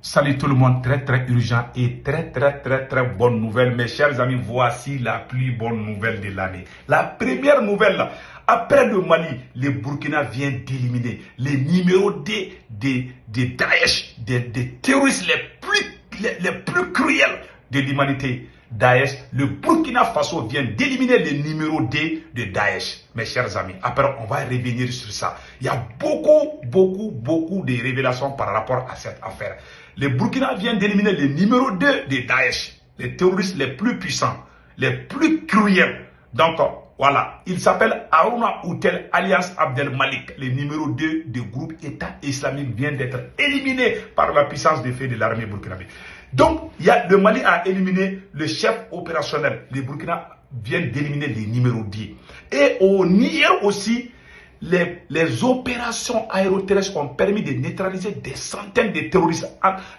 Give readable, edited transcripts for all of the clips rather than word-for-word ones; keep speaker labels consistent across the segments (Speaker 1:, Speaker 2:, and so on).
Speaker 1: Salut tout le monde, très urgent et très bonne nouvelle. Mes chers amis, voici la plus bonne nouvelle de l'année. La première nouvelle, là, après le Mali, le Burkina vient d'éliminer les numéros de Daesh, des terroristes les plus cruels de l'humanité. Daesh, le Burkina Faso vient d'éliminer les numéros D de Daesh, mes chers amis. Après, on va revenir sur ça. Il y a beaucoup de révélations par rapport à cette affaire. Le Burkina vient d'éliminer les numéros 2 de Daesh, les terroristes les plus puissants, les plus cruels. Donc, voilà, il s'appelle Harouna Outel alias Abdel Malik. Le numéro 2 du groupe État islamique vient d'être éliminé par la puissance de feu de l'armée burkinabé. Donc, le Mali a éliminé le chef opérationnel. Le Burkina vient d'éliminer les numéros 10. Et au Niger aussi, les opérations aéroterrestres ont permis de neutraliser des centaines de terroristes.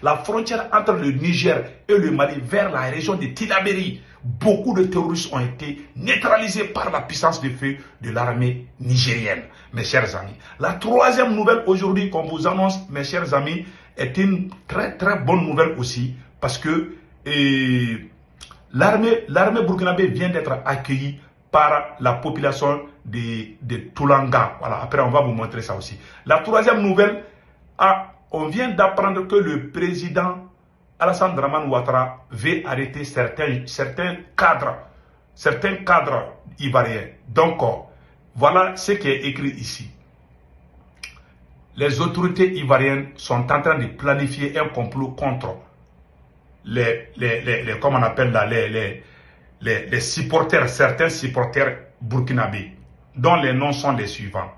Speaker 1: La frontière entre le Niger et le Mali vers la région de Tilaberi, beaucoup de terroristes ont été neutralisés par la puissance de feu de l'armée nigérienne, mes chers amis. La troisième nouvelle aujourd'hui qu'on vous annonce, mes chers amis, est une très bonne nouvelle aussi, parce que l'armée burkinabé vient d'être accueillie par la population de Toulanga. Voilà, après on va vous montrer ça aussi. La troisième nouvelle, on vient d'apprendre que le président Alassane Dramane Ouattara veut arrêter certains cadres ivoiriens. Donc, voilà ce qui est écrit ici. Les autorités ivoiriennes sont en train de planifier un complot contre comment on appelle là, les supporters, certains supporters burkinabés, dont les noms sont les suivants: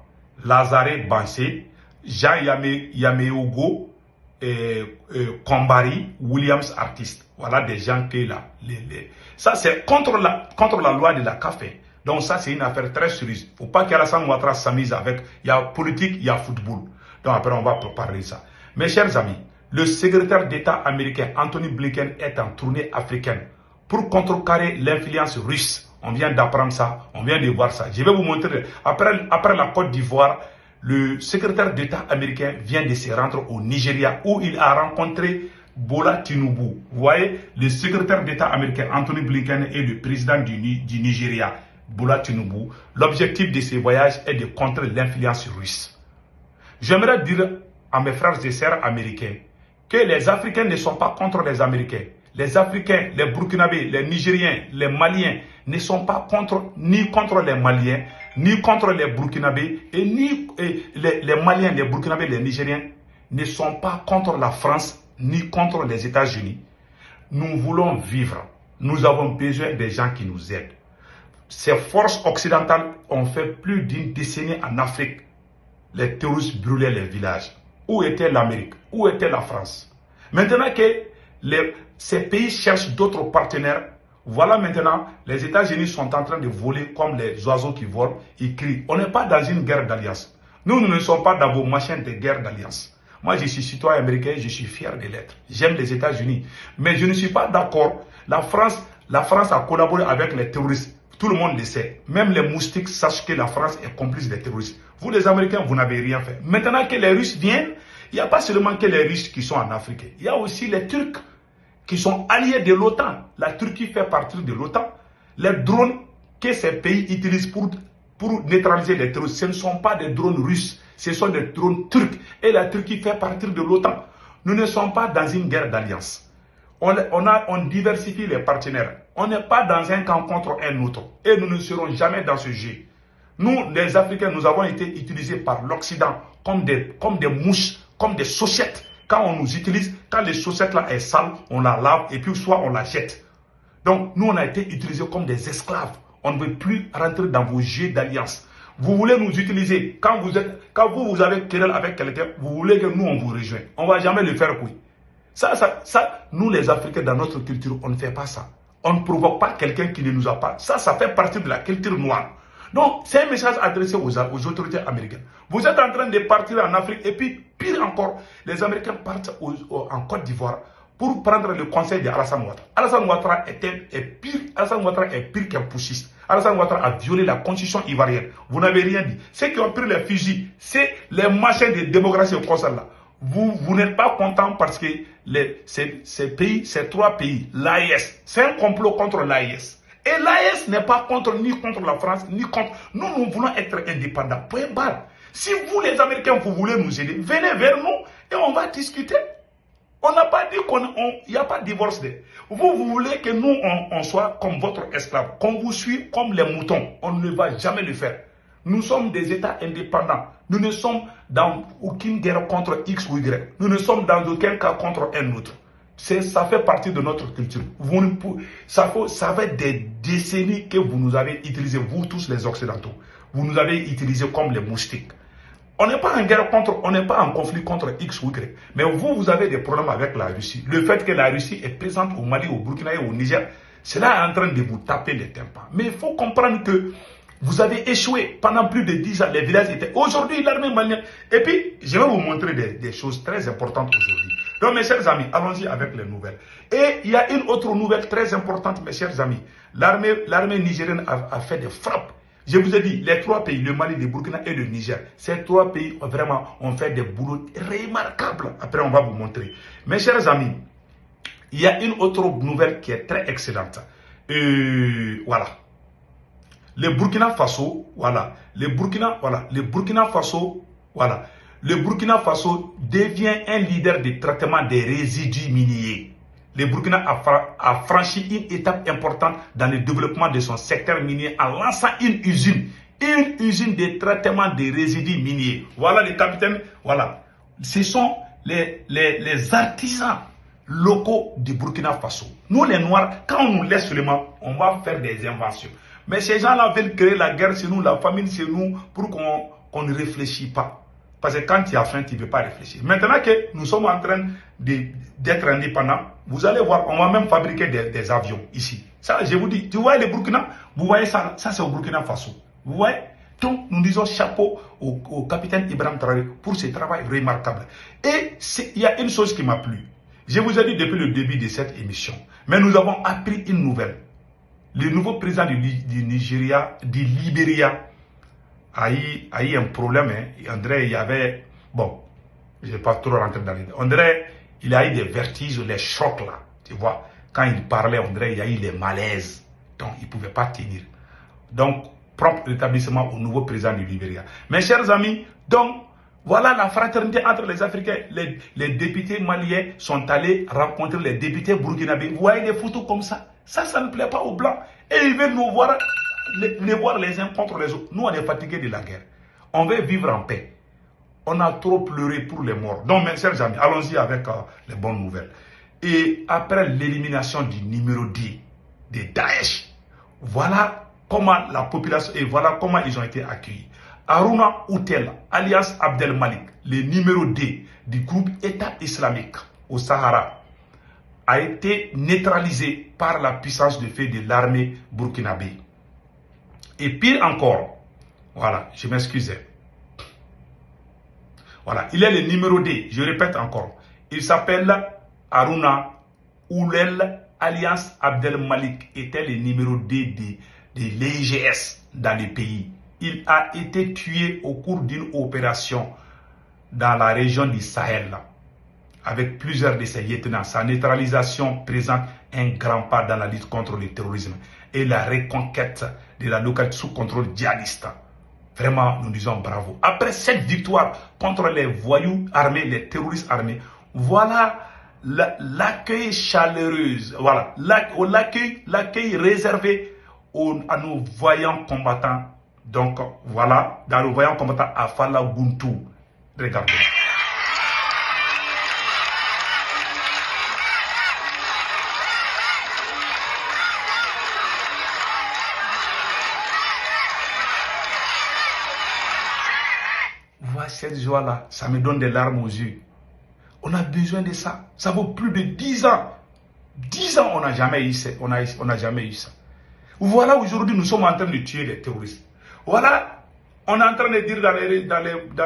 Speaker 1: Lazare Bansé, Jean Yameougo, Kombari, Williams Artiste. Voilà des gens qui là. Ça, c'est contre la loi de la CAFE. Donc, ça, c'est une affaire très sérieuse. Il ne faut pas qu'Alassane Ouattara s'amise avec. Il y a politique, il y a football. Donc, après, on va parler de ça. Mes chers amis, le secrétaire d'État américain Anthony Blinken est en tournée africaine pour contrecarrer l'influence russe. On vient d'apprendre ça, on vient de voir ça. Je vais vous montrer. Après la Côte d'Ivoire, le secrétaire d'État américain vient de se rendre au Nigeria où il a rencontré Bola Tinubu. Vous voyez, le secrétaire d'État américain Anthony Blinken et le président du Nigeria, Bola Tinubu. L'objectif de ce voyage est de contrer l'influence russe. J'aimerais dire à mes frères et sœurs américains que les Africains ne sont pas contre les Américains. Les Africains, les Burkinabés, les Nigériens, les Maliens ne sont pas ni contre les Maliens, ni contre les Burkinabés, et les Maliens, les Burkinabés, les Nigériens ne sont pas contre la France, ni contre les États-Unis. Nous voulons vivre. Nous avons besoin des gens qui nous aident. Ces forces occidentales ont fait plus d'une décennie en Afrique. Les terroristes brûlaient les villages. Où était l'Amérique? Où était la France? Maintenant que ces pays cherchent d'autres partenaires, voilà maintenant, les États-Unis sont en train de voler comme les oiseaux qui volent. Ils crient. On n'est pas dans une guerre d'alliance. Nous ne sommes pas dans vos machines de guerre d'alliance. Moi, je suis citoyen américain, je suis fier de l'être. J'aime les États-Unis. Mais je ne suis pas d'accord. La France a collaboré avec les terroristes. Tout le monde le sait. Même les moustiques sachent que la France est complice des terroristes. Vous, les Américains, vous n'avez rien fait. Maintenant que les Russes viennent, il n'y a pas seulement que les Russes qui sont en Afrique. Il y a aussi les Turcs qui sont alliés de l'OTAN. La Turquie fait partie de l'OTAN. Les drones que ces pays utilisent pour neutraliser les terroristes, ce ne sont pas des drones russes, ce sont des drones turcs. Et la Turquie fait partie de l'OTAN. Nous ne sommes pas dans une guerre d'alliance. On diversifie les partenaires. On n'est pas dans un camp contre un autre. Et nous ne serons jamais dans ce jeu. Nous, les Africains, nous avons été utilisés par l'Occident comme des mouches, comme des chaussettes. Quand on nous utilise, quand les chaussettes là est sale, on la lave et puis soit on la jette. Donc, nous, on a été utilisés comme des esclaves. On ne veut plus rentrer dans vos jeux d'alliance. Vous voulez nous utiliser. Quand vous avez querelle avec quelqu'un, vous voulez que nous, on vous rejoigne. On ne va jamais le faire, oui. Ça, nous les Africains, dans notre culture, on ne fait pas ça. On ne provoque pas quelqu'un qui ne nous a pas. Ça fait partie de la culture noire. Donc, c'est un message adressé aux autorités américaines. Vous êtes en train de partir en Afrique et puis, pire encore, les Américains partent en Côte d'Ivoire pour prendre le conseil d'Alassane Ouattara. Alassane Ouattara est pire qu'un putschiste. Alassane Ouattara a violé la constitution ivoirienne. Vous n'avez rien dit. Ceux qui ont pris les fusils, c'est les machins de démocratie au concert là. Vous n'êtes pas content parce que ces trois pays, l'AES, c'est un complot contre l'AES. Et l'AES n'est pas ni contre la France, ni contre... Nous voulons être indépendants. Point barre. Si vous, les Américains, vous voulez nous aider, venez vers nous et on va discuter. On n'a pas dit qu'il n'y a pas de divorce. Vous voulez que nous, on soit comme votre esclave, qu'on vous suive comme les moutons. On ne va jamais le faire. Nous sommes des États indépendants. Nous ne sommes dans aucune guerre contre X ou Y. Nous ne sommes dans aucun cas contre un autre. Ça fait partie de notre culture. Ça fait des décennies que vous nous avez utilisés, vous tous les Occidentaux. Vous nous avez utilisés comme les moustiques. On n'est pas en guerre on n'est pas en conflit contre X ou Y. Mais vous avez des problèmes avec la Russie. Le fait que la Russie est présente au Mali, au Burkina et au Niger, cela est en train de vous taper les tympans. Mais il faut comprendre que vous avez échoué pendant plus de 10 ans. Les villages étaient... Aujourd'hui, l'armée malienne... Et puis, je vais vous montrer des choses très importantes aujourd'hui. Donc, mes chers amis, allons-y avec les nouvelles. Et il y a une autre nouvelle très importante, mes chers amis. L'armée nigérienne a fait des frappes. Je vous ai dit, les trois pays, le Mali, le Burkina et le Niger, ces trois pays vraiment ont fait des boulots remarquables. Après, on va vous montrer. Mes chers amis, il y a une autre nouvelle qui est très excellente. Voilà. Le Burkina Faso, voilà. Le Burkina Faso devient un leader de traitement des résidus miniers. Le Burkina a franchi une étape importante dans le développement de son secteur minier en lançant une usine de traitement des résidus miniers. Voilà les capitaines, voilà. Ce sont les artisans locaux du Burkina Faso. Nous les Noirs, quand on nous laisse seulement, on va faire des inventions. Mais ces gens-là veulent créer la guerre chez nous, la famine chez nous, pour qu'on ne réfléchisse pas. Parce que quand tu as faim, tu ne peux pas réfléchir. Maintenant que nous sommes en train d'être indépendants, vous allez voir, on va même fabriquer des avions ici. Ça, je vous dis, tu vois les Burkina, vous voyez ça, ça c'est au Burkina Faso. Vous voyez? Donc, nous disons chapeau au capitaine Ibrahim Traoré pour ce travail remarquable. Et il y a une chose qui m'a plu. Je vous ai dit depuis le début de cette émission, mais nous avons appris une nouvelle. Le nouveau président du Libéria, a eu un problème. Hein. André, il y avait... Bon, je ne vais pas trop rentrer dans les... André, il a eu des vertiges, les chocs là. Tu vois, quand il parlait, André, il y a eu des malaises. Donc, il ne pouvait pas tenir. Donc, propre rétablissement au nouveau président du Libéria. Mes chers amis, donc, voilà la fraternité entre les Africains. Les députés maliens sont allés rencontrer les députés burkinabés. Vous voyez des photos comme ça. Ça ne plaît pas aux Blancs. Et ils veulent nous voir... les voir les uns contre les autres. Nous, on est fatigués de la guerre. On veut vivre en paix. On a trop pleuré pour les morts. Donc, mes chers amis, allons-y avec les bonnes nouvelles. Et après l'élimination du numéro 10 de Daesh, voilà comment la population, et voilà comment ils ont été accueillis. Harouna Outel, alias Abdel Malik, le numéro 2 du groupe État islamique au Sahara, a été neutralisé par la puissance de feu de l'armée burkinabé. Et pire encore, voilà, je m'excusais. Voilà, il est le numéro 2, je répète encore. Il s'appelle Harouna Oulel, alias Abdel Malik, était le numéro 2 de l'IGS dans le pays. Il a été tué au cours d'une opération dans la région du Sahel, avec plusieurs de ses lieutenants. Sa neutralisation présente un grand pas dans la lutte contre le terrorisme et la reconquête de la localité sous contrôle djihadiste. Vraiment, nous disons bravo. Après cette victoire contre les voyous armés, les terroristes armés, voilà l'accueil chaleureux, voilà l'accueil réservé à nos voyants combattants. Donc voilà, dans le voyant combattant à Fala Buntu. Regardez. Voilà cette joie-là, ça me donne des larmes aux yeux. On a besoin de ça. Ça vaut plus de 10 ans. 10 ans, on n'a jamais eu ça. On n'a jamais eu ça. Voilà, aujourd'hui, nous sommes en train de tuer les terroristes. Voilà, on est en train de dire dans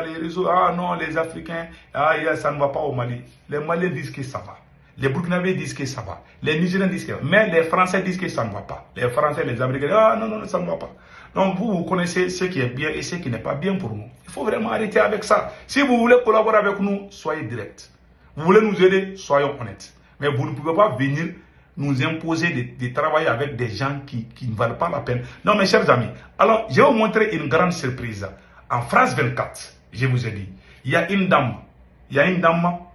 Speaker 1: les réseaux, ah non, les Africains, ah, ça ne va pas au Mali. Les Maliens disent que ça va. Les Burkinabés disent que ça va. Les Nigériens disent que ça va. Mais les Français disent que ça ne va pas. Les Français, les Américains, ah non, non, ça ne va pas. Donc vous connaissez ce qui est bien et ce qui n'est pas bien pour nous. Il faut vraiment arrêter avec ça. Si vous voulez collaborer avec nous, soyez direct. Vous voulez nous aider, soyons honnêtes. Mais vous ne pouvez pas venir nous imposer de travailler avec des gens qui ne valent pas la peine. Non, mes chers amis, alors je vais vous montrer une grande surprise. En France 24, je vous ai dit, il y a une dame,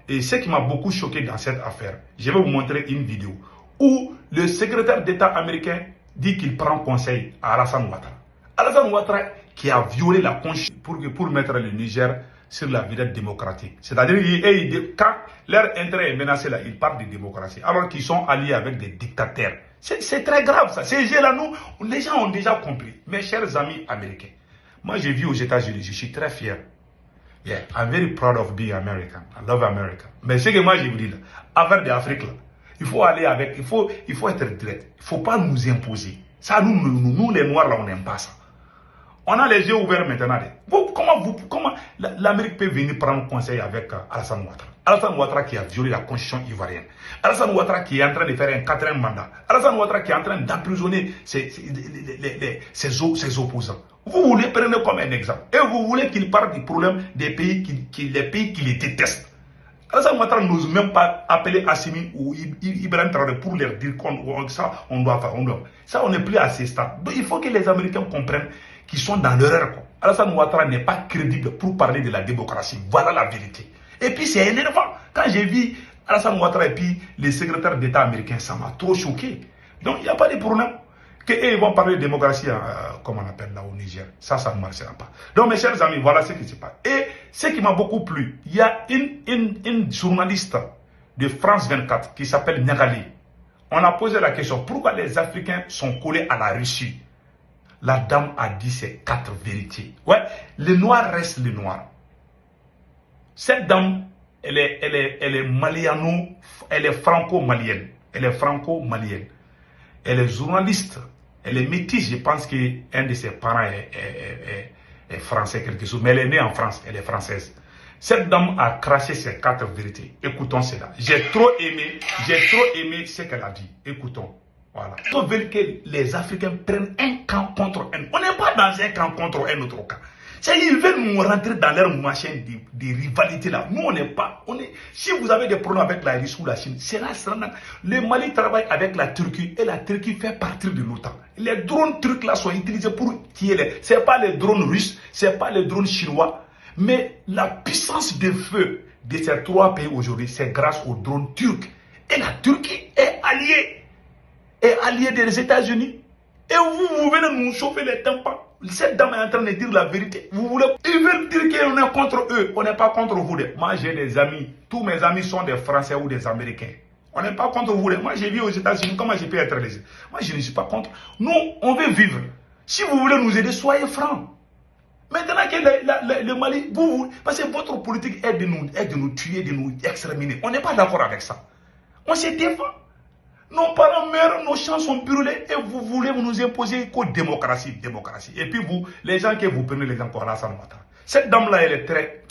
Speaker 1: et ce qui m'a beaucoup choqué dans cette affaire, je vais vous montrer une vidéo où le secrétaire d'État américain dit qu'il prend conseil à Alassane Ouattara. Alassane Ouattara qui a violé la Constitution pour mettre le Niger sur la vedette démocratique. C'est-à-dire, quand leur intérêt est menacé là, ils parlent de démocratie, alors qu'ils sont alliés avec des dictateurs. C'est très grave ça. Ces gens-là, les gens ont déjà compris. Mes chers amis américains, moi j'ai vu aux États-Unis, je suis très fier. Yeah, I'm very proud of being American. I love America. Mais ce que moi je vous dis là, affaire d'Afrique là, il faut aller avec, il faut être direct. Il ne faut pas nous imposer. Ça, nous les Noirs là, on n'aime pas ça. On a les yeux ouverts maintenant. Comment l'Amérique peut venir prendre conseil avec Alassane Ouattara? Alassane Ouattara qui a violé la constitution ivoirienne. Alassane Ouattara qui est en train de faire un 4e mandat. Alassane Ouattara qui est en train d'emprisonner ses opposants. Vous voulez prendre comme un exemple. Et vous voulez qu'il parle du problème des pays qui les détestent. Alassane Ouattara n'ose même pas appeler Assimi ou Ibrahim Traoré pour leur dire ça, on doit faire. Ça, on n'est plus à ce stade. Donc, il faut que les Américains comprennent qu'ils sont dans l'erreur. Alassane Ouattara n'est pas crédible pour parler de la démocratie. Voilà la vérité. Et puis, c'est énervant. Quand j'ai vu Alassane Ouattara et puis les secrétaires d'État américains, ça m'a trop choqué. Donc, il n'y a pas de problème. Qu'ils vont parler de démocratie, comme on appelle là au Niger. Ça ne marchera pas. Donc, mes chers amis, voilà ce qui se passe. Et ce qui m'a beaucoup plu, il y a une journaliste de France 24 qui s'appelle Niagali. On a posé la question, pourquoi les Africains sont collés à la Russie? La dame a dit ces 4 vérités. Ouais, le noir reste le noir. Cette dame, elle est maliano, elle est franco-malienne. Elle est franco-malienne. Elle est journaliste. Elle est métisse. Je pense qu'un de ses parents est français, quelque chose. Mais elle est née en France. Elle est française. Cette dame a craché ses 4 vérités. Écoutons cela. J'ai trop aimé ce qu'elle a dit. Écoutons. Voilà. Ils veulent que les Africains prennent un camp contre un. On n'est pas dans un camp contre un autre camp. Ils veulent nous rentrer dans leur machine de rivalité là. Nous, on n'est pas. Si vous avez des problèmes avec la Russie ou la Chine, c'est là. Le Mali travaille avec la Turquie et la Turquie fait partie de l'OTAN. Les drones turcs là sont utilisés pour tuer ce n'est pas les drones russes, ce n'est pas les drones chinois. Mais la puissance de feu de ces 3 pays aujourd'hui, c'est grâce aux drones turcs. Et la Turquie est alliée des États-Unis. Et vous venez nous chauffer les tympans. Cette dame est en train de dire la vérité. Ils veulent dire qu'on est contre eux. On n'est pas contre vous. Moi, j'ai des amis. Tous mes amis sont des Français ou des Américains. On n'est pas contre vous. Moi, j'ai vu aux États-Unis. Comment je peux être les... Moi, je ne suis pas contre. Nous, on veut vivre. Si vous voulez nous aider, soyez francs. Maintenant que le Mali, parce que votre politique est de nous tuer, de nous exterminer. On n'est pas d'accord avec ça. On se défend. Nos parents meurent, nos champs sont brûlés et vous voulez nous imposer qu'aux démocratie. Et puis vous, les gens que vous prenez les gens pour Alassane Ouattara. Cette dame-là, elle est très...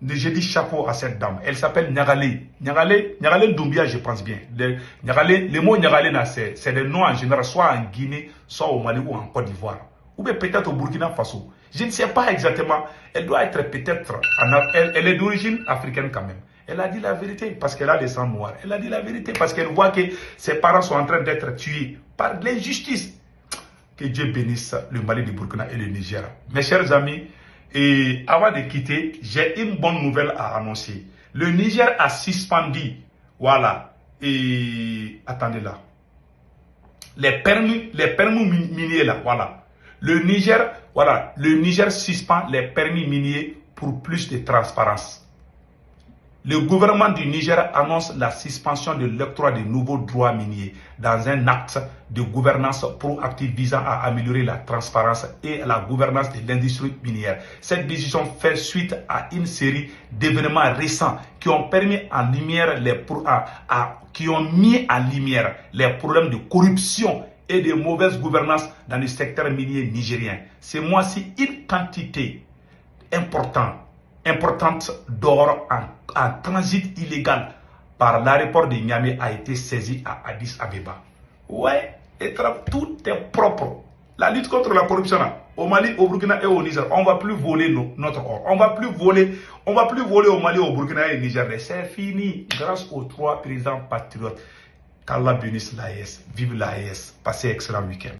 Speaker 1: Je dis chapeau à cette dame. Elle s'appelle Niagali. Niagali Doumbia, je pense bien. Le mot Niagali, c'est des noms en général, soit en Guinée, soit au Mali ou en Côte d'Ivoire. Ou bien peut-être au Burkina Faso. Je ne sais pas exactement. Elle doit être peut-être... Elle est d'origine africaine quand même. Elle a dit la vérité parce qu'elle a des sangs noirs. Elle a dit la vérité parce qu'elle voit que ses parents sont en train d'être tués par l'injustice. Que Dieu bénisse le Mali, le Burkina et le Niger. Mes chers amis, et avant de quitter, j'ai une bonne nouvelle à annoncer. Le Niger a suspendu, voilà, et attendez là, les permis miniers là, voilà. Le Niger suspend les permis miniers pour plus de transparence. Le gouvernement du Niger annonce la suspension de l'octroi de nouveaux droits miniers dans un acte de gouvernance proactive visant à améliorer la transparence et la gouvernance de l'industrie minière. Cette décision fait suite à une série d'événements récents qui ont mis en lumière les problèmes de corruption et de mauvaise gouvernance dans le secteur minier nigérien. Ce mois-ci, une quantité importante d'or en transit illégal par l'aéroport de Niamey a été saisie à Addis Abeba. Ouais, tout est propre. La lutte contre la corruption, là, au Mali, au Burkina et au Niger, on ne va plus voler notre or. On ne va plus voler au Mali, au Burkina et au Niger. C'est fini grâce aux 3 présidents patriotes. Qu'Allah bénisse l'AES. Vive l'AES. Passez un excellent week-end.